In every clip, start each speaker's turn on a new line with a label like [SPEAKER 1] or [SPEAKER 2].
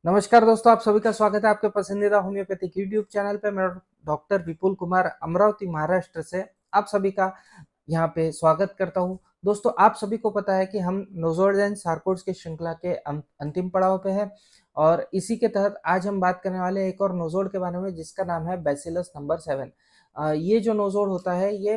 [SPEAKER 1] नमस्कार दोस्तों, आप सभी का स्वागत है आपके पसंदीदा होम्योपैथिक यूट्यूब चैनल पे। मैं डॉक्टर विपुल कुमार अमरावती महाराष्ट्र से आप सभी का यहाँ पे स्वागत करता हूँ। दोस्तों, आप सभी को पता है कि हम नोज़ोइड्स एंड सार्कोइड्स की श्रृंखला के अंतिम पड़ाव पे हैं और इसी के तहत आज हम बात करने वाले हैं एक और नोज़ोइड के बारे में जिसका नाम है बैसिलस नंबर 7। ये जो नोज़ोइड होता है ये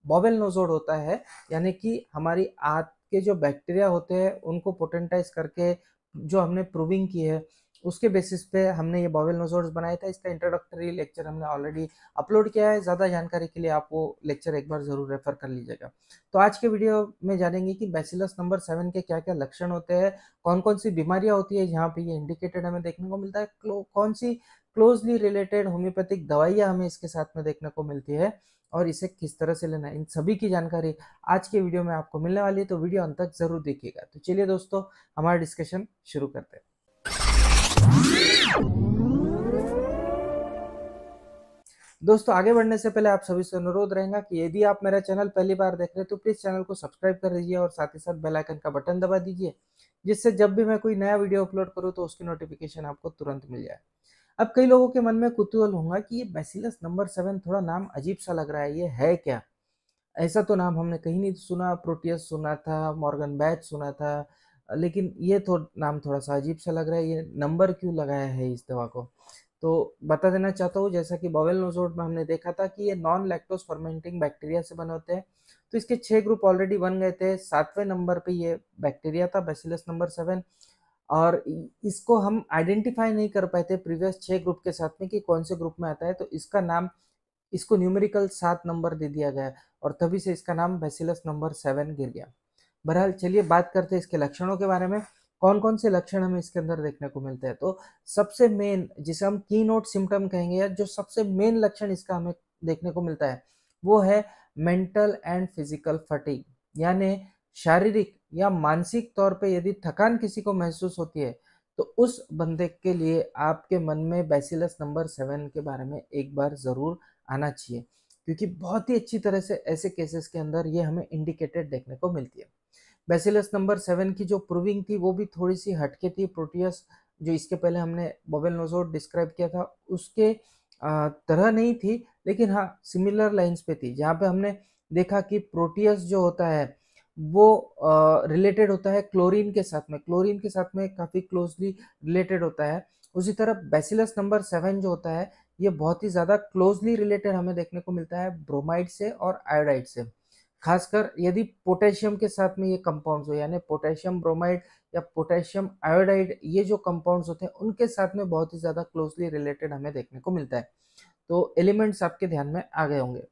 [SPEAKER 1] बॉवेल नोज़ोइड होता है, यानी कि हमारी आंत के जो बैक्टीरिया होते हैं उनको पोटेंटाइज करके जो हमने प्रूविंग की है उसके बेसिस पे हमने ये बॉवेल नोज़ोइड्स बनाया था। इसका इंट्रोडक्टरी लेक्चर हमने ऑलरेडी अपलोड किया है। ज़्यादा जानकारी के लिए आप वो लेक्चर एक बार ज़रूर रेफर कर लीजिएगा। तो आज के वीडियो में जानेंगे कि बैसिलस नंबर 7 के क्या-क्या लक्षण होते हैं, कौन-कौन सी बीमारियां होती है जहाँ पे ये इंडिकेटेड हमें देखने को मिलता है, कौन सी क्लोजली रिलेटेड होम्योपैथिक दवाइयाँ हमें इसके साथ में देखने को मिलती है और इसे किस तरह से लेना है, इन सभी की जानकारी आज के वीडियो में आपको मिलने वाली है। तो वीडियो अंत तक जरूर देखिएगा। तो चलिए दोस्तों, हमारा डिस्कशन शुरू करते हैं। दोस्तों, आगे बढ़ने से पहले आप सभी से अनुरोध रहेगा कि यदि आप मेरा चैनल पहली बार देख रहे हैं तो प्लीज चैनल को सब्सक्राइब कर दीजिए और साथ ही साथ बेल आइकन का बटन दबा दीजिए, जिससे जब भी मैं कोई नया वीडियो अपलोड करूं तो उसकी नोटिफिकेशन आपको तुरंत मिल जाए। अब कई लोगों के मन में कुतूहल होगा कि ये बैसिलस नंबर 7 थोड़ा नाम अजीब सा लग रहा है, ये है क्या? ऐसा तो नाम हमने कहीं नहीं सुना। प्रोटियस सुना था, मॉर्गन बैच सुना था, लेकिन ये तो नाम थोड़ा सा अजीब सा लग रहा है। ये नंबर क्यों लगाया है इस दवा को? तो बता देना चाहता हूँ, जैसा कि बॉवेल नोज़ोइड में हमने देखा था कि ये नॉन लैक्टोज फर्मेंटिंग बैक्टीरिया से बने होते हैं। तो इसके 6 ग्रुप ऑलरेडी बन गए थे। 7वें नंबर पे ये बैक्टीरिया था बैसिलस नंबर 7 और इसको हम आइडेंटिफाई नहीं कर पाए थे प्रीवियस 6 ग्रुप के साथ में कि कौन से ग्रुप में आता है। तो इसका नाम, इसको न्यूमेरिकल 7 नंबर दे दिया गया और तभी से इसका नाम बैसिलस नंबर 7 गिर गया। बहरहाल चलिए बात करते हैं इसके लक्षणों के बारे में। कौन कौन से लक्षण हमें इसके अंदर देखने को मिलते हैं? तो सबसे मेन, जिसे हम की नोट सिम्टम कहेंगे, या जो सबसे मेन लक्षण इसका हमें देखने को मिलता है वो है मेंटल एंड फिजिकल फटीग। यानी शारीरिक या मानसिक तौर पे यदि थकान किसी को महसूस होती है तो उस बंदे के लिए आपके मन में बैसिलस नंबर 7 के बारे में एक बार जरूर आना चाहिए, क्योंकि बहुत ही अच्छी तरह से ऐसे केसेस के अंदर ये हमें इंडिकेटेड देखने को मिलती है। बैसिलस नंबर 7 की जो प्रूविंग थी वो भी थोड़ी सी हटके थी। प्रोटियस जो इसके पहले हमने बॉवेल नोज़ोइड डिस्क्राइब किया था उसके तरह नहीं थी, लेकिन हाँ सिमिलर लाइंस पे थी, जहाँ पे हमने देखा कि प्रोटियस जो होता है वो रिलेटेड होता है क्लोरीन के साथ में, क्लोरीन के साथ में काफ़ी क्लोजली रिलेटेड होता है। उसी तरह बैसिलस नंबर 7 जो होता है ये बहुत ही ज़्यादा क्लोजली रिलेटेड हमें देखने को मिलता है ब्रोमाइड से और आयोडाइड से। खासकर यदि पोटेशियम के साथ में ये कंपाउंड्स हो, यानी पोटेशियम ब्रोमाइड या पोटेशियम आयोडाइड, ये जो कंपाउंड्स होते हैं उनके साथ में बहुत ही ज़्यादा क्लोजली रिलेटेड हमें देखने को मिलता है। तो एलिमेंट्स आपके ध्यान में आ गए होंगे।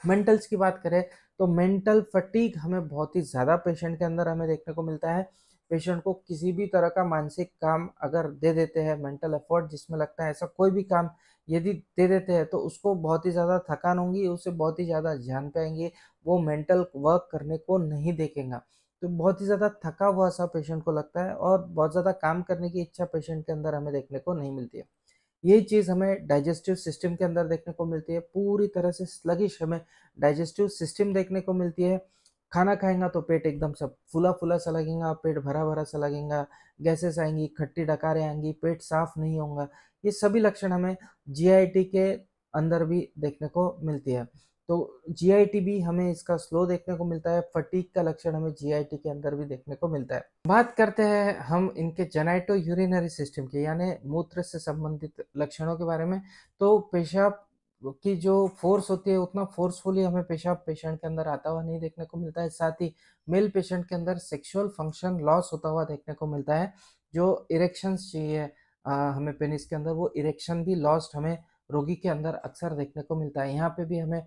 [SPEAKER 1] मेंटल्स की बात करें तो मेंटल फटीग हमें बहुत ही ज़्यादा पेशेंट के अंदर हमें देखने को मिलता है। पेशेंट को किसी भी तरह का मानसिक काम अगर दे देते हैं, मेंटल एफर्ट जिसमें लगता है, ऐसा कोई भी काम यदि दे देते हैं तो उसको बहुत ही ज़्यादा थकान होगी, उसे बहुत ही ज़्यादा जान पाएंगे, वो मेंटल वर्क करने को नहीं देखेगा। तो बहुत ही ज़्यादा थका हुआ सा पेशेंट को लगता है और बहुत ज़्यादा काम करने की इच्छा पेशेंट के अंदर हमें देखने को नहीं मिलती है। यही चीज़ हमें डाइजेस्टिव सिस्टम के अंदर देखने को मिलती है। पूरी तरह से स्लगिश हमें डाइजेस्टिव सिस्टम देखने को मिलती है। खाना खाएगा तो पेट एकदम सब फूला फूला सा लगेगा, पेट भरा भरा सा लगेगा, गैसेस आएंगी, खट्टी डकारें आएंगी, पेट साफ नहीं होगा। ये सभी लक्षण हमें जीआईटी के अंदर भी देखने को मिलती है। तो जीआईटी भी हमें इसका स्लो देखने को मिलता है। फटीग का लक्षण हमें जीआईटी के अंदर भी देखने को मिलता है। बात करते हैं हम इनके जेनाइटो यूरिनरी सिस्टम के, यानी मूत्र से संबंधित लक्षणों के बारे में। तो पेशाब की जो फोर्स होती है उतना फोर्सफुली हमें पेशाब पेशेंट के अंदर आता हुआ नहीं देखने को मिलता है। साथ ही मेल पेशेंट के अंदर सेक्सुअल फंक्शन लॉस होता हुआ देखने को मिलता है। जो इरेक्शंस चाहिए हमें पेनिस के अंदर, वो इरेक्शन भी लॉस्ट हमें रोगी के अंदर अक्सर देखने को मिलता है। यहाँ पे भी हमें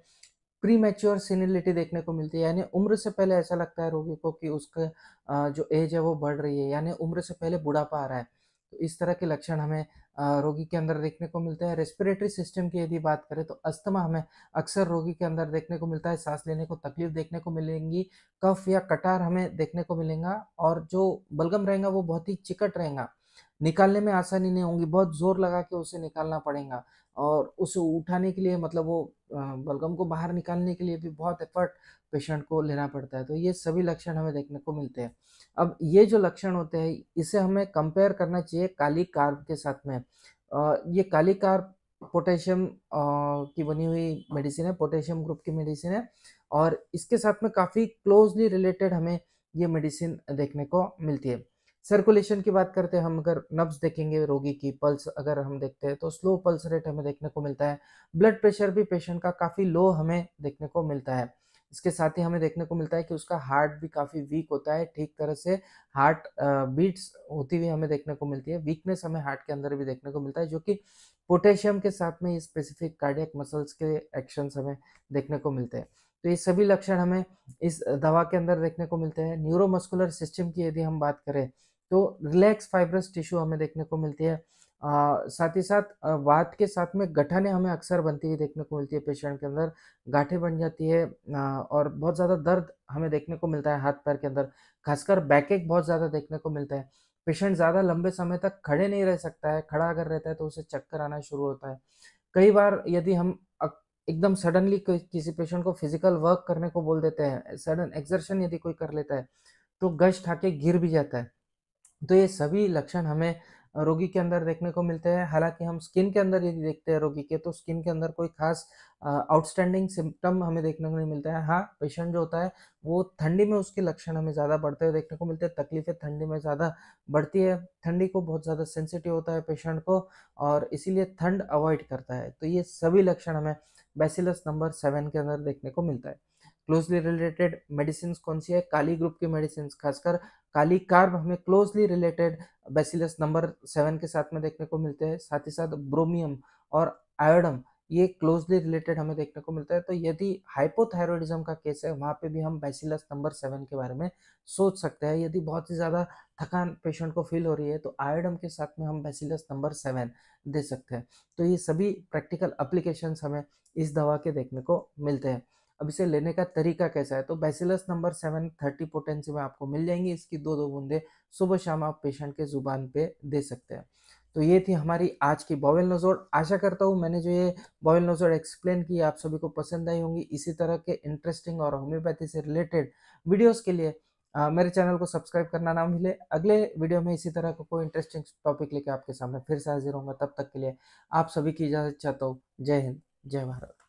[SPEAKER 1] प्री मैच्योर सीनिलिटी देखने को मिलती है, यानी उम्र से पहले ऐसा लगता है रोगी को कि उसका जो एज है वो बढ़ रही है, यानी उम्र से पहले बुढ़ापा आ रहा है। तो इस तरह के लक्षण हमें रोगी के अंदर देखने को मिलते हैं। रेस्पिरेटरी सिस्टम की यदि बात करें तो अस्थमा हमें अक्सर रोगी के अंदर देखने को मिलता है। सांस लेने को तकलीफ देखने को मिलेंगी, कफ या कटार हमें देखने को मिलेगा और जो बलगम रहेगा वो बहुत ही चिकट रहेगा, निकालने में आसानी नहीं होगी, बहुत जोर लगा के उसे निकालना पड़ेगा और उसे उठाने के लिए मतलब वो बलगम को बाहर निकालने के लिए भी बहुत एफर्ट पेशेंट को लेना पड़ता है। तो ये सभी लक्षण हमें देखने को मिलते हैं। अब ये जो लक्षण होते हैं इसे हमें कंपेयर करना चाहिए काली कार्ब के साथ में। ये काली कार्ब पोटेशियम की बनी हुई मेडिसिन है, पोटेशियम ग्रुप की मेडिसिन है, और इसके साथ में काफ़ी क्लोजली रिलेटेड हमें ये मेडिसिन देखने को मिलती है। सर्कुलेशन की बात करते हैं हम, अगर नब्ज देखेंगे रोगी की, पल्स अगर हम देखते हैं तो स्लो पल्स रेट हमें देखने को मिलता है। ब्लड प्रेशर भी पेशेंट का काफ़ी लो हमें देखने को मिलता है। इसके साथ ही हमें देखने को मिलता है कि उसका हार्ट भी काफ़ी वीक होता है, ठीक तरह से हार्ट बीट्स होती हुई हमें देखने को मिलती है। वीकनेस हमें हार्ट के अंदर भी देखने को मिलता है, जो कि पोटेशियम के साथ में स्पेसिफिक कार्डियक मसल्स के एक्शंस हमें देखने को मिलते हैं। तो ये सभी लक्षण हमें इस दवा के अंदर देखने को मिलते हैं। न्यूरोमस्कुलर सिस्टम की यदि हम बात करें तो रिलैक्स फाइब्रस टिश्यू हमें देखने को मिलती है। साथ ही साथ वात के साथ में गठनें हमें अक्सर बनती हुई देखने को मिलती है पेशेंट के अंदर, गांठें बन जाती है, और बहुत ज़्यादा दर्द हमें देखने को मिलता है हाथ पैर के अंदर, खासकर बैकएक बहुत ज़्यादा देखने को मिलता है। पेशेंट ज़्यादा लंबे समय तक खड़े नहीं रह सकता है, खड़ा अगर रहता है तो उसे चक्कर आना शुरू होता है। कई बार यदि हम एकदम सडनली किसी पेशेंट को फिजिकल वर्क करने को बोल देते हैं, सडन एक्सर्शन यदि कोई कर लेता है तो गश खा के गिर भी जाता है। तो ये सभी लक्षण हमें रोगी के अंदर देखने को मिलते हैं। हालाँकि हम स्किन के अंदर यदि देखते हैं रोगी के, तो स्किन के अंदर कोई ख़ास आउटस्टैंडिंग सिम्पटम हमें देखने को नहीं मिलता है। हाँ, पेशेंट जो होता है वो ठंडी में उसके लक्षण हमें ज़्यादा बढ़ते हुए देखने को मिलते हैं, तकलीफ़ें ठंडी में ज़्यादा बढ़ती है, ठंडी को बहुत ज़्यादा सेंसिटिव होता है पेशेंट को, और इसीलिए ठंड अवॉइड करता है। तो ये सभी लक्षण हमें बैसिलस नंबर 7 के अंदर देखने को मिलता है। क्लोज़ली रिलेटेड मेडिसिन्स कौन-सी है? काली ग्रुप की मेडिसिन्स, खासकर काली कार्ब हमें क्लोजली रिलेटेड बैसिलस नंबर 7 के साथ में देखने को मिलते हैं। साथ ही साथ ब्रोमियम और आयोडम ये क्लोजली रिलेटेड हमें देखने को मिलता है। तो यदि हाइपोथायरॉयडिज्म का केस है, वहाँ पे भी हम बैसिलस नंबर 7 के बारे में सोच सकते हैं। यदि बहुत ही ज़्यादा थकान पेशेंट को फील हो रही है तो आयोडम के साथ में हम बैसिलस नंबर 7 दे सकते हैं। तो ये सभी प्रैक्टिकल एप्लीकेशंस हमें इस दवा के देखने को मिलते हैं। अब इसे लेने का तरीका कैसा है? तो बैसिलस नंबर 7 30 पोटेंसी में आपको मिल जाएंगी। इसकी 2-2 बूंदे सुबह शाम आप पेशेंट के ज़ुबान पे दे सकते हैं। तो ये थी हमारी आज की बॉवेल नोज़ोड। आशा करता हूँ मैंने जो ये बॉवेल नोज़ोड एक्सप्लेन की आप सभी को पसंद आई होंगी। इसी तरह के इंटरेस्टिंग और होम्योपैथी से रिलेटेड वीडियोज़ के लिए मेरे चैनल को सब्सक्राइब करना ना भूलें। अगले वीडियो में इसी तरह का कोई इंटरेस्टिंग टॉपिक लेके आपके सामने फिर से हाज़िर होऊँगा। तब तक के लिए आप सभी की इजाज़त चाहता हूँ। जय हिंद, जय भारत।